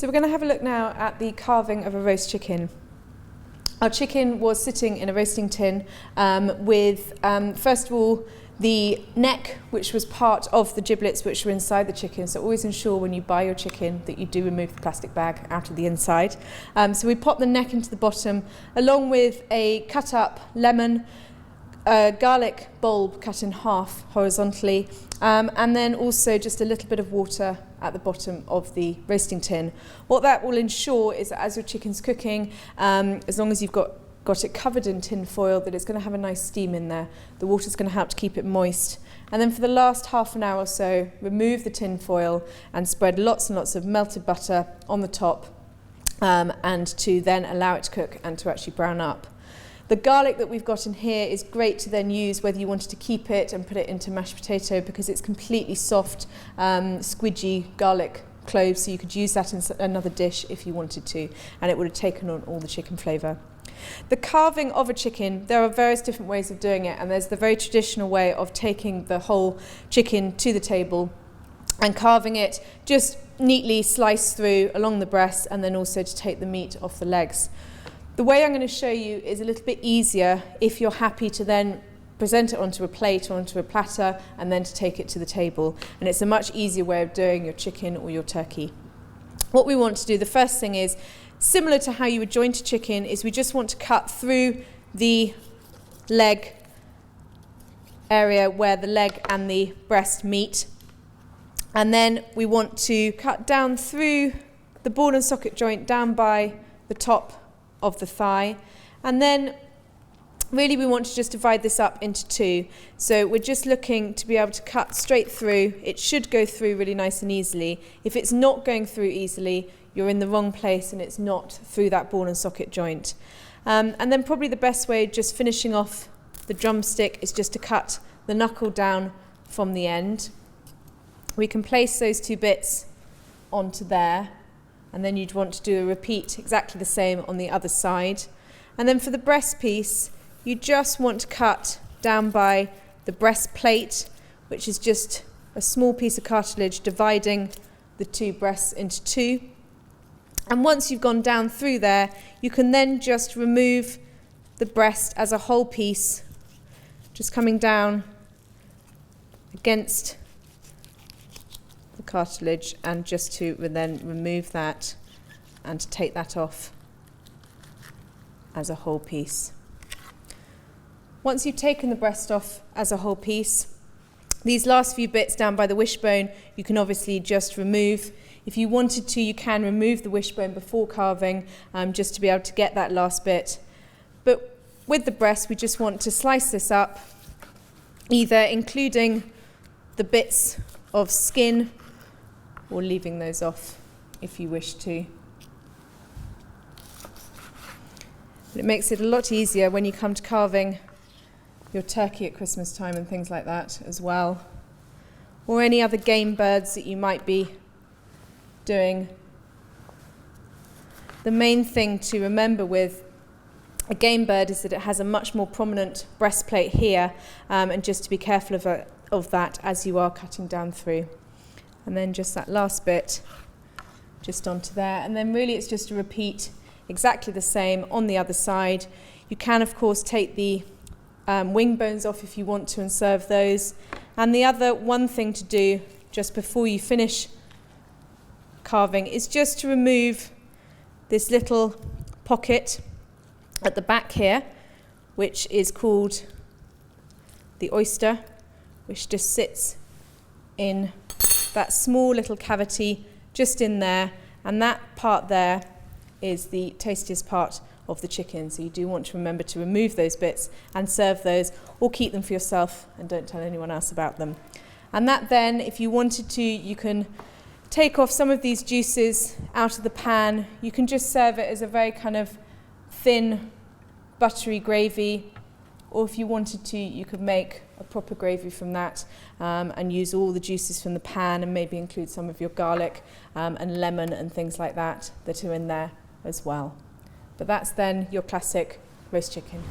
So we're going to have a look now at the carving of a roast chicken. Our chicken was sitting in a roasting tin with, first of all, the neck, which was part of the giblets which were inside the chicken. So always ensure when you buy your chicken that you do remove the plastic bag out of the inside. So we pop the neck into the bottom, along with a cut up lemon, a garlic bulb cut in half horizontally, and then also just a little bit of water at the bottom of the roasting tin. What that will ensure is that as your chicken's cooking, as long as you've got it covered in tin foil, that it's going to have a nice steam in there. The water's going to help to keep it moist. And then for the last half an hour or so, remove the tin foil and spread lots and lots of melted butter on the top, and to then allow it to cook and to actually brown up. The garlic that we've got in here is great to then use whether you wanted to keep it and put it into mashed potato, because it's completely soft, squidgy garlic cloves, so you could use that in another dish if you wanted to, and it would have taken on all the chicken flavour. The carving of a chicken, there are various different ways of doing it, and there's the very traditional way of taking the whole chicken to the table and carving it just neatly sliced through along the breast, and then also to take the meat off the legs. The way I'm going to show you is a little bit easier if you're happy to then present it onto a plate or onto a platter and then to take it to the table. And it's a much easier way of doing your chicken or your turkey. What we want to do, the first thing is, similar to how you would joint a chicken, is we just want to cut through the leg area where the leg and the breast meet. And then we want to cut down through the ball and socket joint down by the top of the thigh, and then really we want to just divide this up into two. So we're just looking to be able to cut straight through. It should go through really nice and easily. If it's not going through easily, you're in the wrong place and it's not through that ball and socket joint. And then probably the best way, just finishing off the drumstick, is just to cut the knuckle down from the end. We can place those two bits onto there, and then you'd want to do a repeat exactly the same on the other side. And then for the breast piece, you just want to cut down by the breastplate, which is just a small piece of cartilage dividing the two breasts into two. And once you've gone down through there, you can then just remove the breast as a whole piece, just coming down against the cartilage, and just to then remove that and to take that off as a whole piece. Once you've taken the breast off as a whole piece, these last few bits down by the wishbone you can obviously just remove. If you wanted to, you can remove the wishbone before carving, just to be able to get that last bit. But with the breast, we just want to slice this up, either including the bits of skin or leaving those off if you wish to. But it makes it a lot easier when you come to carving your turkey at Christmas time and things like that as well, or any other game birds that you might be doing. The main thing to remember with a game bird is that it has a much more prominent breastplate here, and just to be careful of that as you are cutting down through. And then just that last bit just onto there, and then really it's just a repeat exactly the same on the other side. You can of course take the wing bones off if you want to and serve those. And the other one thing to do just before you finish carving is just to remove this little pocket at the back here, which is called the oyster, which just sits in that small little cavity just in there, and that part there is the tastiest part of the chicken, so you do want to remember to remove those bits and serve those, or keep them for yourself and don't tell anyone else about them. And that then, if you wanted to, you can take off some of these juices out of the pan. You can just serve it as a very kind of thin buttery gravy, or if you wanted to, you could make a proper gravy from that, and use all the juices from the pan, and maybe include some of your garlic and lemon and things like that are in there as well. But that's then your classic roast chicken.